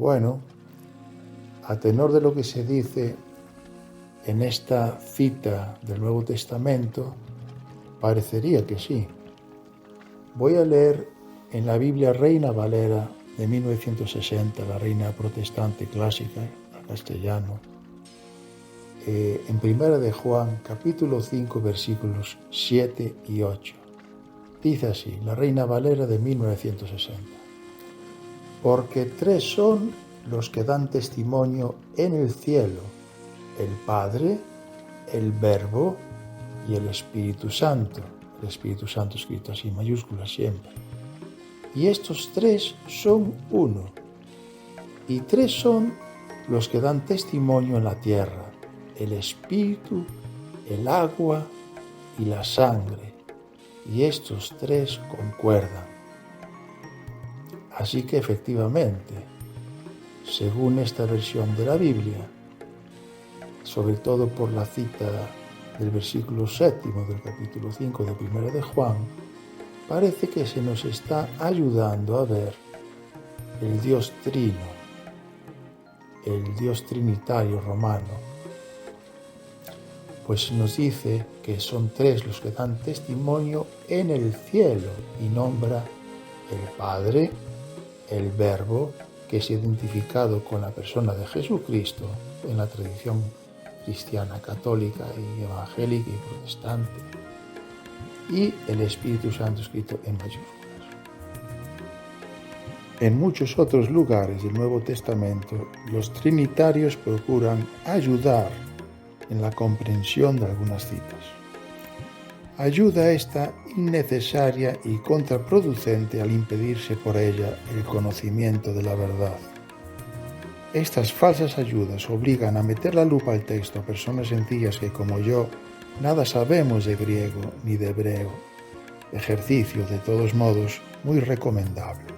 Bueno, a tenor de lo que se dice en esta cita del Nuevo Testamento, parecería que sí. Voy a leer en la Biblia Reina Valera de 1960, la Reina Protestante Clásica, al castellano, en Primera de Juan, capítulo 5, versículos 7 y 8. Dice así, la Reina Valera de 1960. Porque tres son los que dan testimonio en el cielo, el Padre, el Verbo y el Espíritu Santo. El Espíritu Santo escrito así en mayúsculas siempre. Y estos tres son uno. Y tres son los que dan testimonio en la tierra, el Espíritu, el agua y la sangre. Y estos tres concuerdan. Así que efectivamente, según esta versión de la Biblia, sobre todo por la cita del versículo 7 del capítulo 5 de Primera de Juan, parece que se nos está ayudando a ver el Dios Trino, el Dios Trinitario romano, pues nos dice que son tres los que dan testimonio en el cielo y nombra el Padre, el Verbo, que es identificado con la persona de Jesucristo en la tradición cristiana, católica y evangélica y protestante, y el Espíritu Santo escrito en mayúsculas. En muchos otros lugares del Nuevo Testamento, los trinitarios procuran ayudar en la comprensión de algunas citas. Ayuda esta innecesaria y contraproducente al impedirse por ella el conocimiento de la verdad. Estas falsas ayudas obligan a meter la lupa al texto a personas sencillas que, como yo, nada sabemos de griego ni de hebreo. Ejercicio, de todos modos, muy recomendable.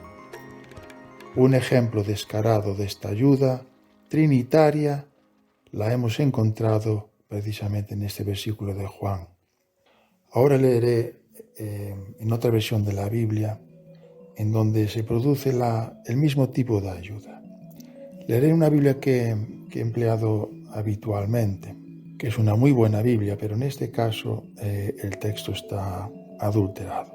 Un ejemplo descarado de esta ayuda trinitaria la hemos encontrado precisamente en este versículo de Juan. Ahora leeré en otra versión de la Biblia en donde se produce el mismo tipo de ayuda. Leeré una Biblia que he empleado habitualmente, que es una muy buena Biblia, pero en este caso el texto está adulterado.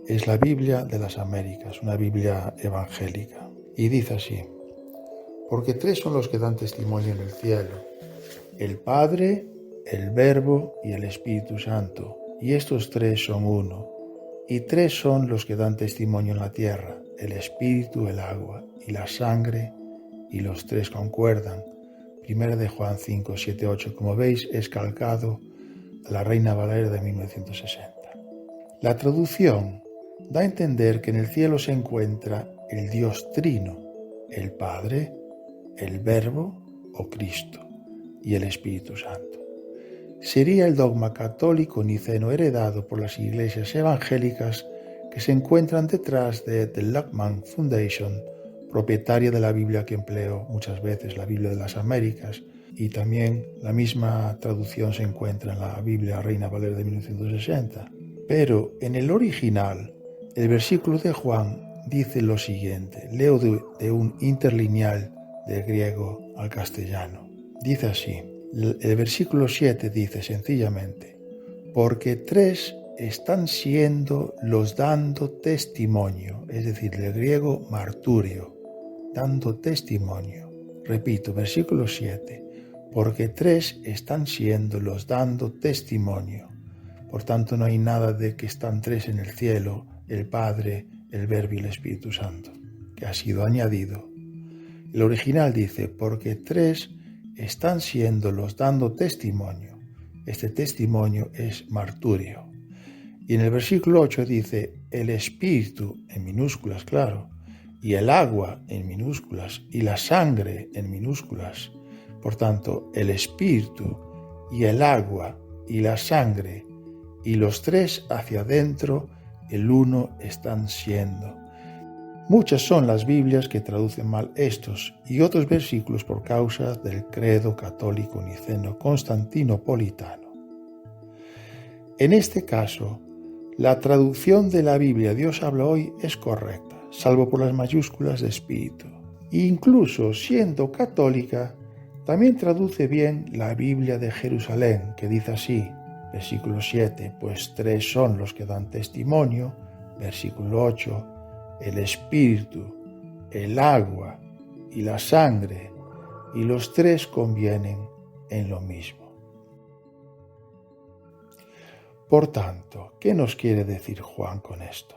Es la Biblia de las Américas, una Biblia evangélica, y dice así: porque tres son los que dan testimonio en el cielo, el Padre, el Verbo y el Espíritu Santo, y estos tres son uno. Y tres son los que dan testimonio en la tierra, el Espíritu, el agua y la sangre, y los tres concuerdan. Primera de Juan 5, 7, 8, como veis, es calcado a la Reina Valera de 1960. La traducción da a entender que en el cielo se encuentra el Dios Trino, el Padre, el Verbo o Cristo y el Espíritu Santo. Sería el dogma católico niceno heredado por las iglesias evangélicas que se encuentran detrás de The Lockman Foundation, propietaria de la Biblia que empleo muchas veces, la Biblia de las Américas, y también la misma traducción se encuentra en la Biblia Reina Valera de 1960. Pero en el original, el versículo de Juan dice lo siguiente, leo de un interlineal del griego al castellano. Dice así, el versículo 7 dice sencillamente, porque tres están siendo los dando testimonio, es decir, del griego marturio, dando testimonio. Repito, versículo 7, porque tres están siendo los dando testimonio. Por tanto, no hay nada de que están tres en el cielo, el Padre, el Verbo y el Espíritu Santo, que ha sido añadido. El original dice, porque tres están siendo los dando testimonio. Este testimonio es marturio. Y en el versículo 8 dice, el Espíritu, en minúsculas, claro, y el agua, en minúsculas, y la sangre, en minúsculas. Por tanto, el Espíritu y el agua y la sangre, y los tres hacia adentro, el uno están siendo. Muchas son las Biblias que traducen mal estos y otros versículos por causa del credo católico niceno constantinopolitano. En este caso, la traducción de la Biblia Dios habla hoy es correcta, salvo por las mayúsculas de espíritu. Incluso siendo católica, también traduce bien la Biblia de Jerusalén, que dice así, versículo 7, pues 3 son los que dan testimonio, versículo 8, el espíritu, el agua y la sangre, y los 3 convienen en lo mismo. Por tanto, ¿qué nos quiere decir Juan con esto?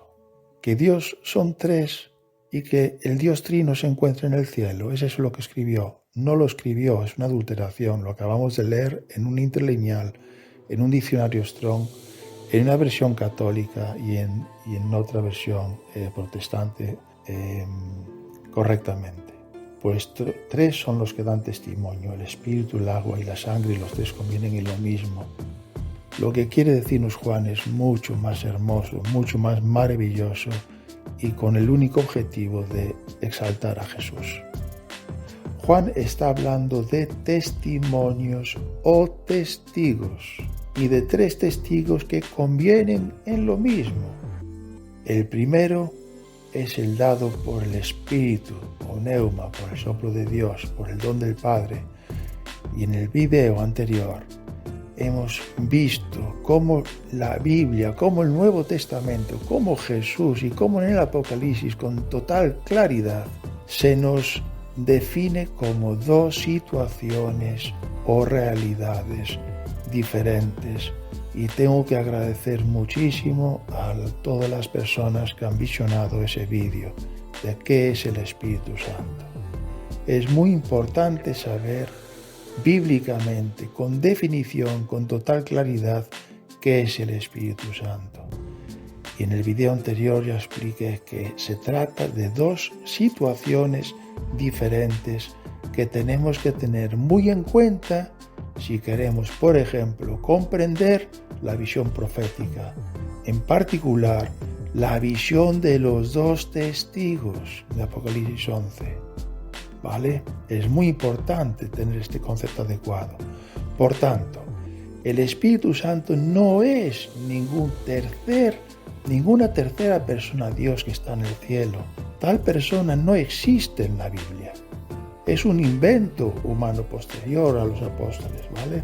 Que Dios son 3 y que el Dios Trino se encuentra en el cielo. Es eso lo que escribió. No lo escribió, es una adulteración. Lo acabamos de leer en un interlineal, en un diccionario Strong, en una versión católica y en otra versión protestante correctamente. Pues 3 son los que dan testimonio, el espíritu, el agua y la sangre, y los 3 convienen en lo mismo. Lo que quiere decirnos Juan es mucho más hermoso, mucho más maravilloso y con el único objetivo de exaltar a Jesús. Juan está hablando de testimonios o testigos y de 3 testigos que convienen en lo mismo. El primero es el dado por el Espíritu o neuma, por el soplo de Dios, por el don del Padre. Y en el video anterior hemos visto cómo la Biblia, cómo el Nuevo Testamento, cómo Jesús y cómo en el Apocalipsis con total claridad se nos define como 2 situaciones o realidades diferentes. Y tengo que agradecer muchísimo a todas las personas que han visionado ese vídeo de qué es el Espíritu Santo. Es muy importante saber bíblicamente, con definición, con total claridad, qué es el Espíritu Santo. Y en el video anterior ya expliqué que se trata de 2 situaciones diferentes que tenemos que tener muy en cuenta si queremos, por ejemplo, comprender la visión profética, en particular la visión de los 2 testigos de Apocalipsis 11. ¿Vale? Es muy importante tener este concepto adecuado. Por tanto, el Espíritu Santo no es ninguna tercera persona Dios que está en el cielo. Tal persona no existe en la Biblia. Es un invento humano posterior a los apóstoles, ¿vale?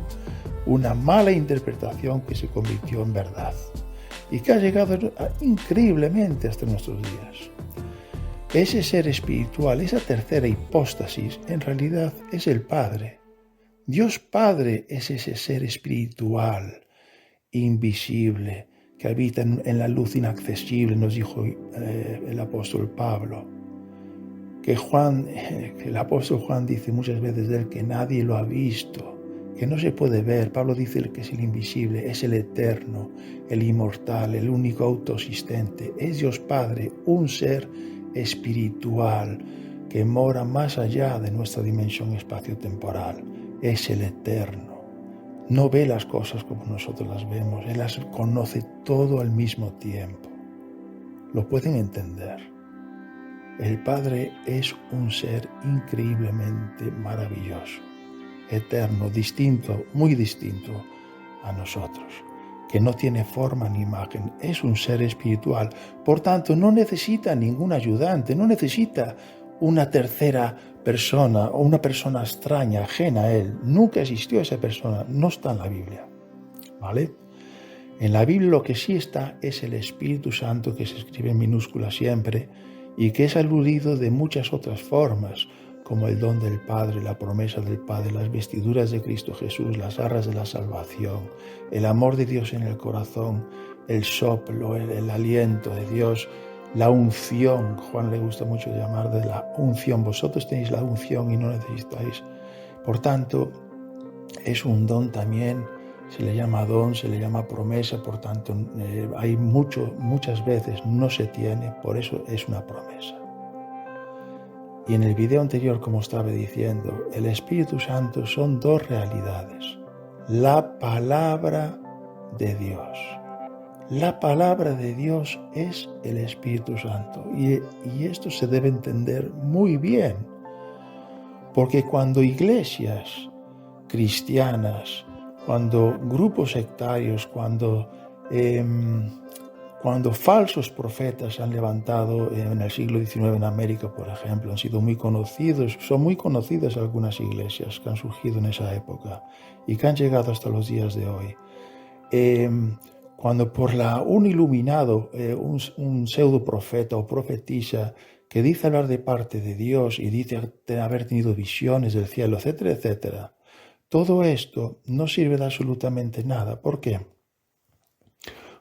Una mala interpretación que se convirtió en verdad y que ha llegado increíblemente hasta nuestros días. Ese ser espiritual, esa tercera hipóstasis, en realidad es el Padre. Dios Padre es ese ser espiritual, invisible, que habita en la luz inaccesible, nos dijo el apóstol Pablo. Que el apóstol Juan dice muchas veces de él que nadie lo ha visto, que no se puede ver. Pablo dice que es el invisible, es el eterno, el inmortal, el único autoexistente. Es Dios Padre, un ser espiritual que mora más allá de nuestra dimensión espaciotemporal. Es el eterno. No ve las cosas como nosotros las vemos. Él las conoce todo al mismo tiempo. ¿Lo pueden entender? El Padre es un ser increíblemente maravilloso, eterno, distinto, muy distinto a nosotros, que no tiene forma ni imagen, es un ser espiritual, por tanto no necesita ningún ayudante, no necesita una tercera persona o una persona extraña, ajena a él. Nunca existió esa persona, no está en la Biblia, ¿vale? En la Biblia lo que sí está es el Espíritu Santo, que se escribe en minúscula siempre, y que es aludido de muchas otras formas, como el don del Padre, la promesa del Padre, las vestiduras de Cristo Jesús, las arras de la salvación, el amor de Dios en el corazón, el soplo, el aliento de Dios, la unción. Juan le gusta mucho llamar de la unción. Vosotros tenéis la unción y no necesitáis. Por tanto, es un don también. Se le llama don, se le llama promesa, por tanto, muchas veces no se tiene, por eso es una promesa. Y en el video anterior, como estaba diciendo, el Espíritu Santo son 2 realidades. La palabra de Dios. La palabra de Dios es el Espíritu Santo. Y esto se debe entender muy bien, porque cuando iglesias cristianas, cuando grupos sectarios, cuando Cuando falsos profetas se han levantado en el siglo XIX en América, por ejemplo, han sido muy conocidos, son muy conocidas algunas iglesias que han surgido en esa época y que han llegado hasta los días de hoy. Cuando por un iluminado, un pseudo profeta o profetisa que dice hablar de parte de Dios y dice haber tenido visiones del cielo, etcétera, etcétera, todo esto no sirve de absolutamente nada. ¿Por qué?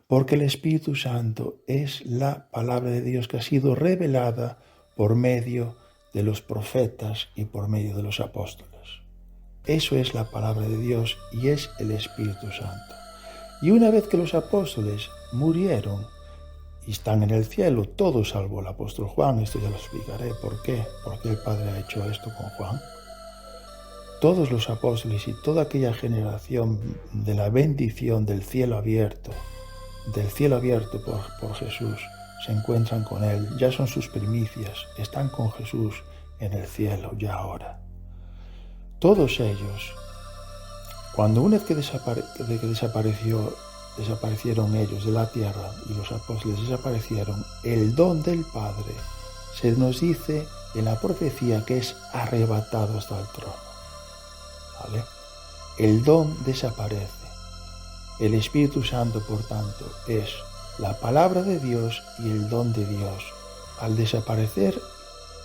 Porque el Espíritu Santo es la palabra de Dios que ha sido revelada por medio de los profetas y por medio de los apóstoles. Eso es la palabra de Dios y es el Espíritu Santo. Y una vez que los apóstoles murieron y están en el cielo, todos salvo el apóstol Juan, esto ya lo explicaré por qué, porque el Padre ha hecho esto con Juan. Todos los apóstoles y toda aquella generación de la bendición del cielo abierto por Jesús, se encuentran con Él, ya son sus primicias, están con Jesús en el cielo ya ahora. Todos ellos, cuando una vez que desaparecieron ellos de la tierra y los apóstoles desaparecieron, el don del Padre se nos dice en la profecía que es arrebatado hasta el trono. ¿Vale? El don desaparece. El Espíritu Santo, por tanto, es la palabra de Dios y el don de Dios. Al desaparecer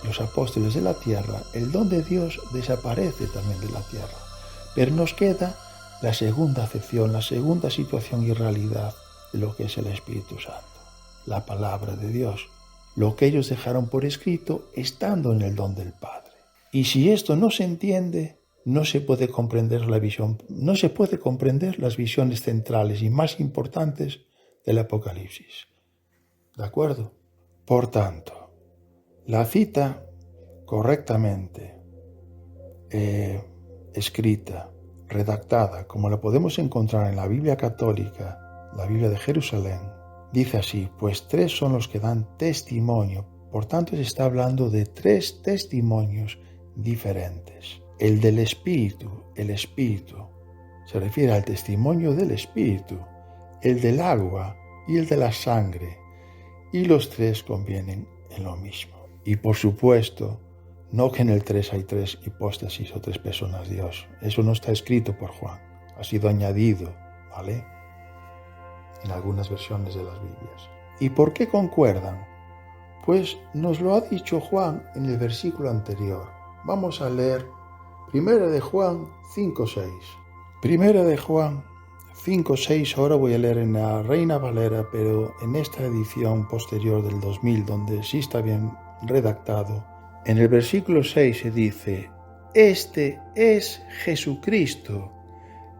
los apóstoles de la tierra, el don de Dios desaparece también de la tierra. Pero nos queda la segunda acepción, la segunda situación y realidad de lo que es el Espíritu Santo. La palabra de Dios. Lo que ellos dejaron por escrito estando en el don del Padre. Y si esto no se entiende, no se puede comprender la visión, no se puede comprender las visiones centrales y más importantes del Apocalipsis. ¿De acuerdo? Por tanto, la cita correctamente escrita, redactada, como la podemos encontrar en la Biblia católica, la Biblia de Jerusalén, dice así: pues 3 son los que dan testimonio. Por tanto, se está hablando de 3 testimonios diferentes. El del Espíritu, se refiere al testimonio del Espíritu, el del agua y el de la sangre, y los 3 convienen en lo mismo. Y por supuesto, no que en el 3 hay 3 hipóstasis o 3 personas Dios. Eso no está escrito por Juan, ha sido añadido, ¿vale? En algunas versiones de las Biblias. ¿Y por qué concuerdan? Pues nos lo ha dicho Juan en el versículo anterior. Vamos a leer Primera de Juan 5:6. Primera de Juan 5:6, ahora voy a leer en la Reina Valera, pero en esta edición posterior del 2000, donde sí está bien redactado. En el versículo 6 se dice: este es Jesucristo,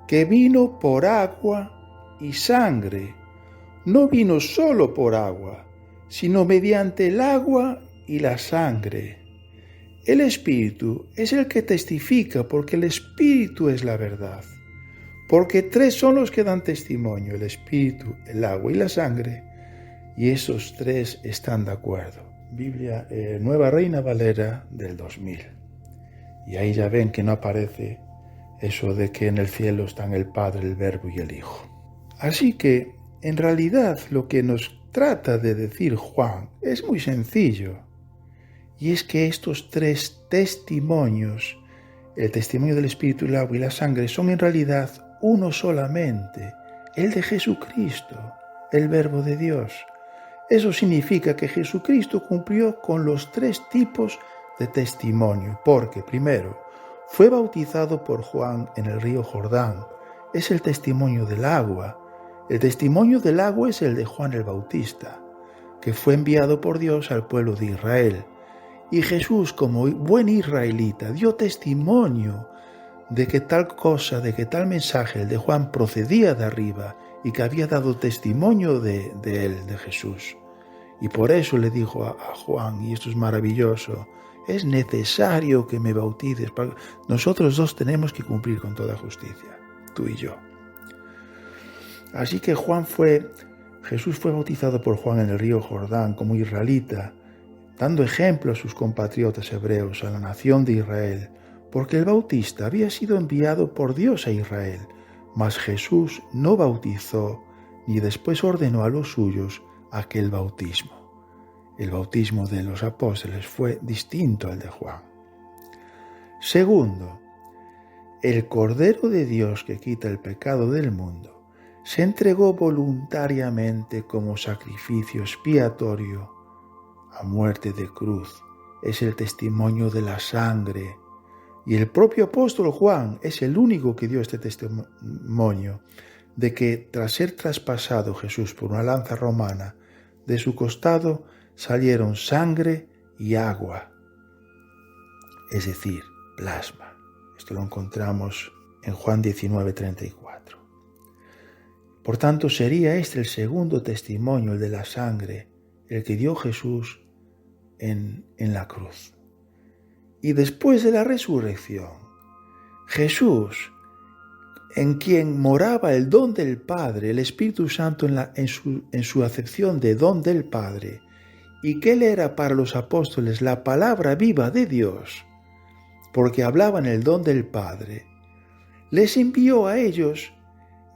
que vino por agua y sangre. No vino solo por agua, sino mediante el agua y la sangre. El Espíritu es el que testifica, porque el Espíritu es la verdad. Porque 3 son los que dan testimonio: el Espíritu, el agua y la sangre, y esos 3 están de acuerdo. Biblia Nueva Reina Valera del 2000. Y ahí ya ven que no aparece eso de que en el cielo están el Padre, el Verbo y el Hijo. Así que, en realidad, lo que nos trata de decir Juan es muy sencillo. Y es que estos 3 testimonios, el testimonio del Espíritu, el agua y la sangre, son en realidad uno solamente, el de Jesucristo, el Verbo de Dios. Eso significa que Jesucristo cumplió con los 3 tipos de testimonio, porque primero, fue bautizado por Juan en el río Jordán. Es el testimonio del agua. El testimonio del agua es el de Juan el Bautista, que fue enviado por Dios al pueblo de Israel. Y Jesús, como buen israelita, dio testimonio de que tal cosa, de que tal mensaje, el de Juan, procedía de arriba y que había dado testimonio de él, de Jesús. Y por eso le dijo a Juan, y esto es maravilloso: es necesario que me bautices. Nosotros 2 tenemos que cumplir con toda justicia, tú y yo. Así que Jesús fue bautizado por Juan en el río Jordán como israelita, dando ejemplo a sus compatriotas hebreos, a la nación de Israel, porque el Bautista había sido enviado por Dios a Israel, mas Jesús no bautizó, ni después ordenó a los suyos aquel bautismo. El bautismo de los apóstoles fue distinto al de Juan. Segundo, el Cordero de Dios que quita el pecado del mundo se entregó voluntariamente como sacrificio expiatorio a muerte de cruz. Es el testimonio de la sangre. Y el propio apóstol Juan es el único que dio este testimonio de que tras ser traspasado Jesús por una lanza romana, de su costado salieron sangre y agua, es decir, plasma. Esto lo encontramos en Juan 19:34. Por tanto, sería este el segundo testimonio, el de la sangre, el que dio Jesús en la cruz. Y después de la resurrección, Jesús, en quien moraba el don del Padre, el Espíritu Santo en su acepción de don del Padre, y que Él era para los apóstoles la palabra viva de Dios, porque hablaban el don del Padre, les envió a ellos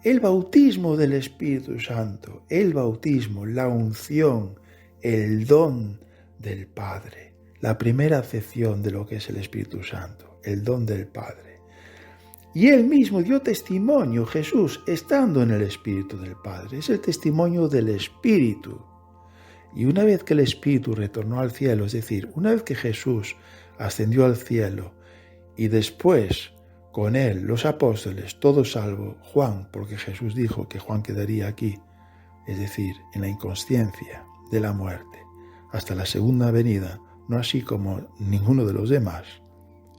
el bautismo del Espíritu Santo, el bautismo, la unción, el don del Padre, la primera acepción de lo que es el Espíritu Santo, el don del Padre. Y Él mismo dio testimonio, Jesús, estando en el Espíritu del Padre. Es el testimonio del Espíritu. Y una vez que el Espíritu retornó al cielo, es decir, una vez que Jesús ascendió al cielo y después con Él los apóstoles, todos salvo Juan, porque Jesús dijo que Juan quedaría aquí, es decir, en la inconsciencia de la muerte, hasta la segunda venida, no así como ninguno de los demás.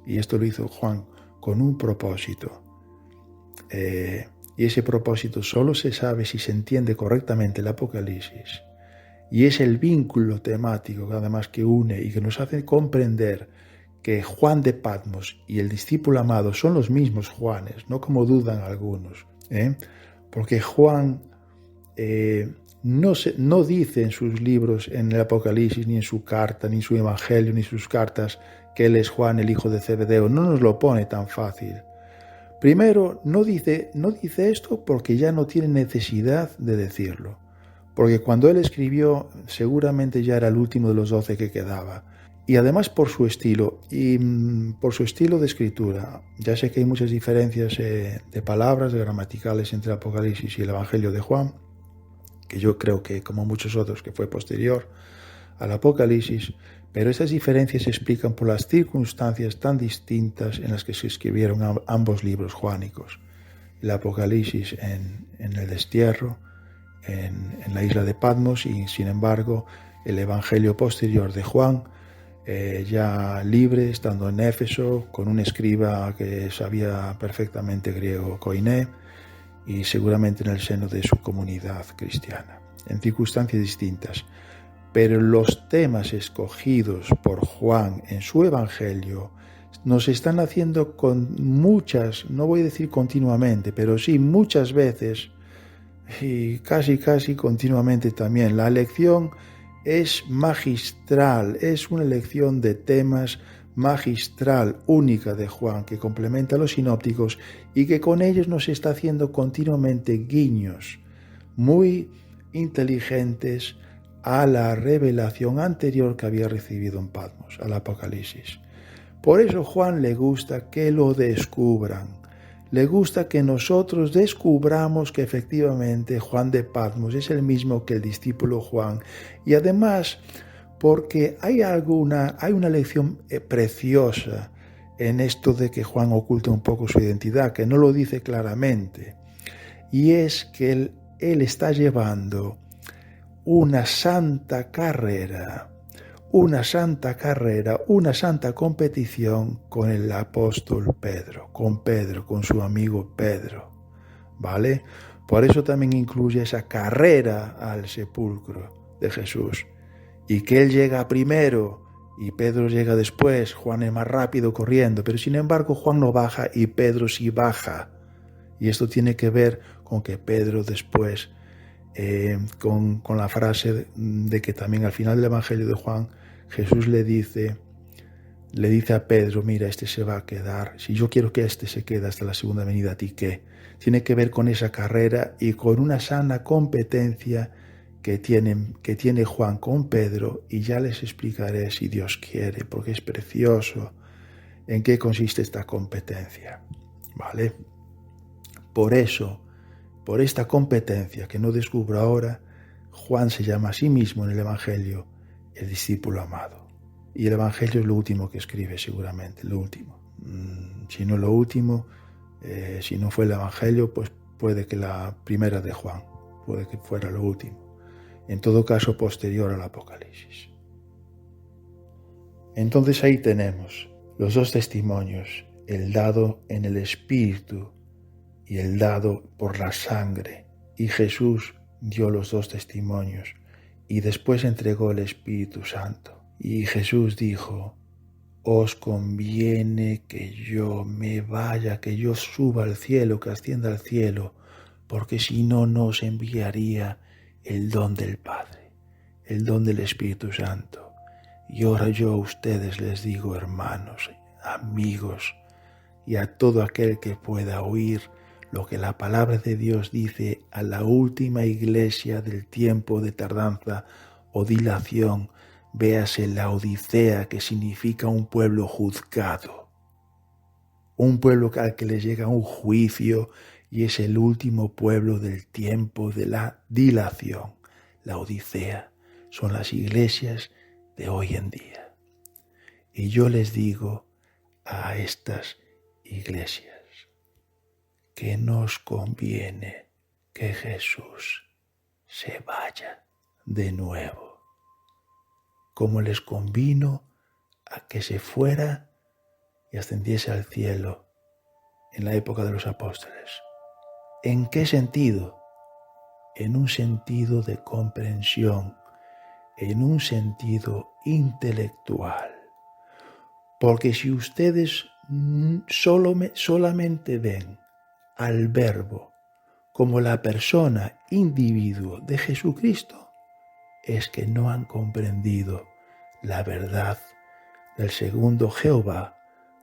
Y esto lo hizo Juan con un propósito. Y ese propósito solo se sabe si se entiende correctamente el Apocalipsis. Y es el vínculo temático, además, que une y que nos hace comprender que Juan de Patmos y el discípulo amado son los mismos Juanes, no como dudan algunos. Porque Juan no dice en sus libros, en el Apocalipsis, ni en su carta, ni en su Evangelio, ni en sus cartas, que él es Juan, el hijo de Zebedeo. No nos lo pone tan fácil. Primero, no dice esto porque ya no tiene necesidad de decirlo. Porque cuando él escribió, seguramente ya era el último de los 12 que quedaba. Y además por su estilo, de escritura. Ya sé que hay muchas diferencias de palabras, de gramaticales entre el Apocalipsis y el Evangelio de Juan, que yo creo que, como muchos otros, que fue posterior al Apocalipsis, pero esas diferencias se explican por las circunstancias tan distintas en las que se escribieron ambos libros juánicos. El Apocalipsis en el destierro, en la isla de Patmos, y sin embargo el Evangelio posterior de Juan, ya libre, estando en Éfeso, con un escriba que sabía perfectamente griego, koiné, y seguramente en el seno de su comunidad cristiana, en circunstancias distintas. Pero los temas escogidos por Juan en su Evangelio nos están haciendo con muchas, no voy a decir continuamente, pero sí muchas veces, y casi continuamente también. La elección es magistral, es una elección de temas magistral, única de Juan, que complementa a los sinópticos y que con ellos nos está haciendo continuamente guiños muy inteligentes a la revelación anterior que había recibido en Patmos, al Apocalipsis. Por eso Juan le gusta que lo descubran, le gusta que nosotros descubramos que efectivamente Juan de Patmos es el mismo que el discípulo Juan, y además porque hay una lección preciosa en esto de que Juan oculta un poco su identidad, que no lo dice claramente, y es que él está llevando una santa carrera, una santa competición con el apóstol Pedro, con su amigo Pedro, ¿vale? Por eso también incluye esa carrera al sepulcro de Jesús, y que él llega primero y Pedro llega después. Juan es más rápido corriendo, pero sin embargo Juan no baja y Pedro sí baja, y esto tiene que ver con que Pedro después, con la frase de que también al final del Evangelio de Juan Jesús le dice a Pedro: mira, este se va a quedar, si yo quiero que este se quede hasta la segunda venida, ¿a ti qué? Tiene que ver con esa carrera y con una sana competencia que tiene Juan con Pedro, y ya les explicaré, si Dios quiere, porque es precioso, en qué consiste esta competencia, ¿vale? Por eso, por esta competencia que no descubro ahora, Juan se llama a sí mismo en el Evangelio el discípulo amado. Y el Evangelio es lo último que escribe, seguramente, lo último. Si no lo último, si no fue el Evangelio, pues puede que la primera de Juan, puede que fuera lo último. En todo caso, posterior al Apocalipsis. Entonces ahí tenemos los dos testimonios, el dado en el Espíritu y el dado por la sangre. Y Jesús dio los dos testimonios y después entregó el Espíritu Santo. Y Jesús dijo: os conviene que yo me vaya, que yo suba al cielo, que ascienda al cielo, porque si no, no os enviaría el don del Padre, el don del Espíritu Santo. Y ahora yo a ustedes les digo, hermanos, amigos, y a todo aquel que pueda oír lo que la palabra de Dios dice a la última iglesia del tiempo de tardanza o dilación, véase Laodicea, que significa un pueblo juzgado, un pueblo al que le llega un juicio, y es el último pueblo del tiempo de la dilación. Laodicea son las iglesias de hoy en día. Y yo les digo a estas iglesias que nos conviene que Jesús se vaya de nuevo, como les convino a que se fuera y ascendiese al cielo en la época de los apóstoles. ¿En qué sentido? En un sentido de comprensión, en un sentido intelectual. Porque si ustedes solamente ven al Verbo como la persona, individuo de Jesucristo, es que no han comprendido la verdad del segundo Jehová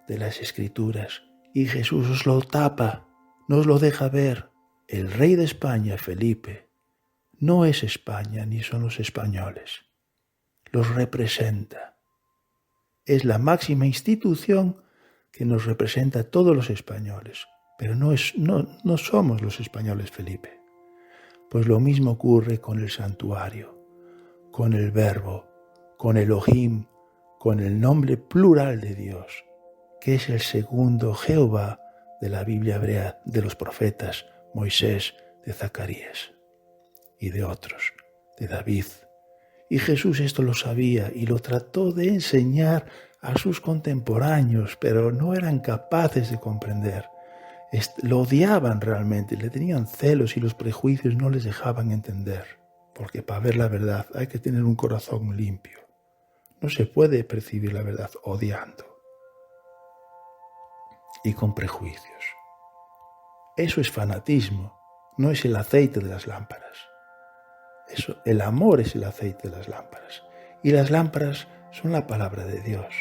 de las Escrituras. Y Jesús os lo tapa, no os lo deja ver. El rey de España, Felipe, no es España ni son los españoles. Los representa. Es la máxima institución que nos representa a todos los españoles. Pero no somos los españoles, Felipe. Pues lo mismo ocurre con el santuario, con el Verbo, con Elohim, con el nombre plural de Dios, que es el segundo Jehová de la Biblia hebrea, de los profetas, Moisés, de Zacarías y de otros, de David. Y Jesús esto lo sabía y lo trató de enseñar a sus contemporáneos, pero no eran capaces de comprender. Lo odiaban realmente, le tenían celos y los prejuicios no les dejaban entender. Porque para ver la verdad hay que tener un corazón limpio. No se puede percibir la verdad odiando y con prejuicios. Eso es fanatismo, no es el aceite de las lámparas. El amor es el aceite de las lámparas. Y las lámparas son la palabra de Dios.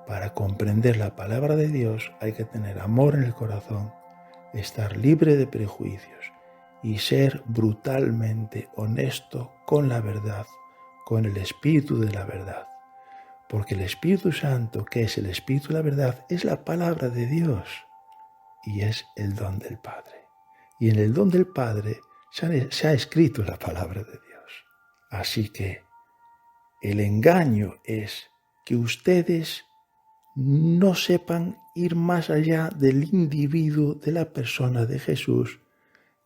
Para comprender la palabra de Dios hay que tener amor en el corazón, estar libre de prejuicios y ser brutalmente honesto con la verdad, con el Espíritu de la verdad. Porque el Espíritu Santo, que es el Espíritu de la verdad, es la palabra de Dios y es el don del Padre. Y en el don del Padre se ha escrito la palabra de Dios. Así que el engaño es que ustedes no sepan ir más allá del individuo, de la persona de Jesús,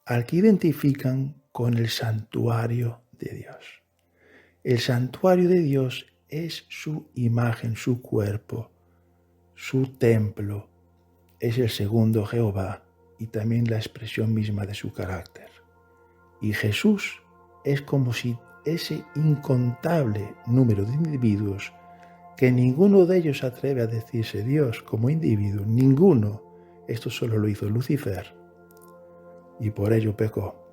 al que identifican con el santuario de Dios. El santuario de Dios es su imagen, su cuerpo, su templo, es el segundo Jehová y también la expresión misma de su carácter. Y Jesús es como si ese incontable número de individuos, que ninguno de ellos se atreve a decirse Dios como individuo, ninguno. Esto solo lo hizo Lucifer y por ello pecó.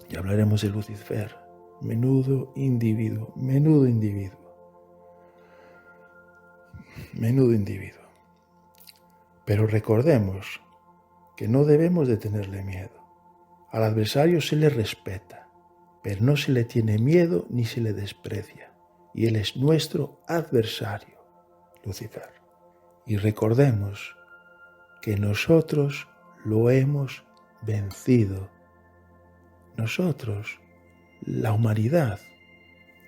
Y hablaremos de Lucifer. Menudo individuo, menudo individuo. Menudo individuo. Pero recordemos que no debemos de tenerle miedo. Al adversario se le respeta. pero no se le tiene miedo ni se le desprecia, y él es nuestro adversario, Lucifer. Y recordemos que nosotros lo hemos vencido. Nosotros, la humanidad,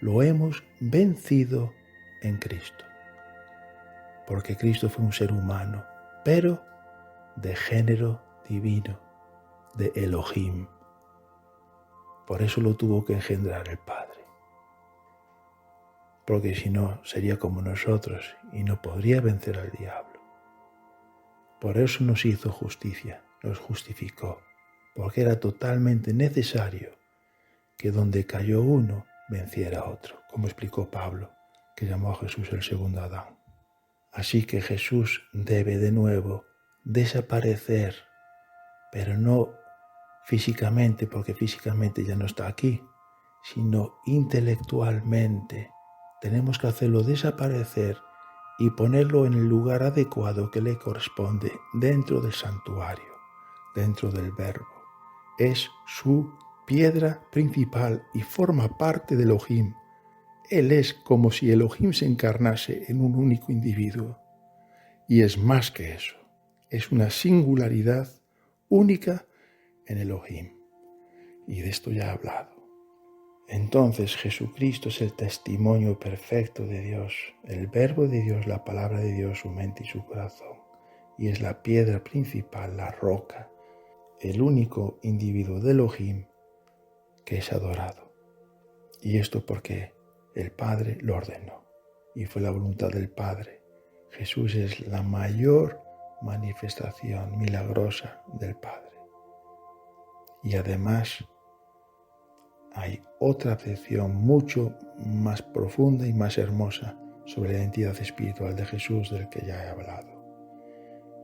lo hemos vencido en Cristo. Porque Cristo fue un ser humano, pero de género divino, de Elohim. Por eso lo tuvo que engendrar el Padre. Porque si no, sería como nosotros y no podría vencer al diablo. Por eso nos hizo justicia, nos justificó, porque era totalmente necesario que donde cayó uno, venciera a otro, como explicó Pablo, que llamó a Jesús el segundo Adán. Así que Jesús debe de nuevo desaparecer, pero no físicamente, porque físicamente ya no está aquí, sino intelectualmente. Tenemos que hacerlo desaparecer y ponerlo en el lugar adecuado que le corresponde dentro del santuario, dentro del Verbo. Es su piedra principal y forma parte de Elohim. Él es como si Elohim se encarnase en un único individuo. Y es más que eso. Es una singularidad única en Elohim. Y de esto ya he hablado. Entonces Jesucristo es el testimonio perfecto de Dios, el Verbo de Dios, la palabra de Dios, su mente y su corazón. Y es la piedra principal, la roca, el único individuo de Elohim que es adorado. Y esto porque el Padre lo ordenó. Y fue la voluntad del Padre. Jesús es la mayor manifestación milagrosa del Padre. Y además hay otra acepción mucho más profunda y más hermosa sobre la identidad espiritual de Jesús del que ya he hablado.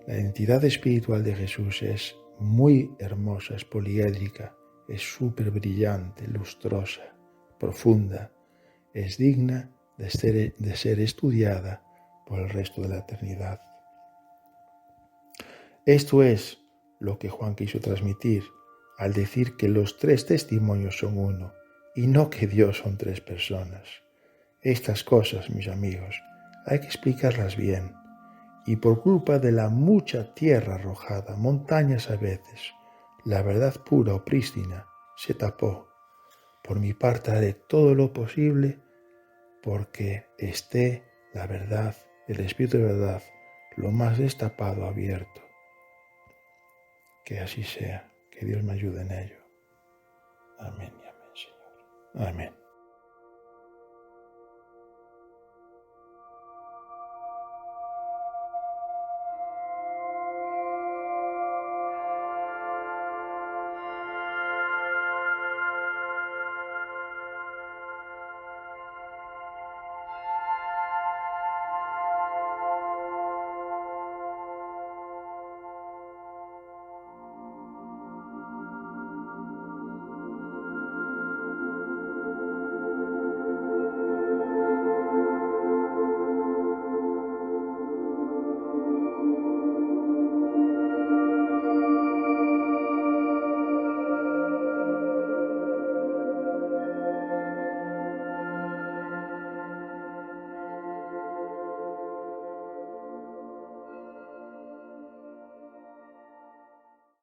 La identidad espiritual de Jesús es muy hermosa, es poliédrica, es súper brillante, lustrosa, profunda, es digna de ser estudiada por el resto de la eternidad. Esto es lo que Juan quiso transmitir al decir que los tres testimonios son uno y no que Dios son tres personas. Estas cosas, mis amigos, hay que explicarlas bien. Y por culpa de la mucha tierra arrojada, montañas a veces, la verdad pura o prístina se tapó. Por mi parte haré todo lo posible porque esté la verdad, el Espíritu de verdad, lo más destapado, abierto. Que así sea, que Dios me ayude en ello. Amén y amén, Señor. Amén.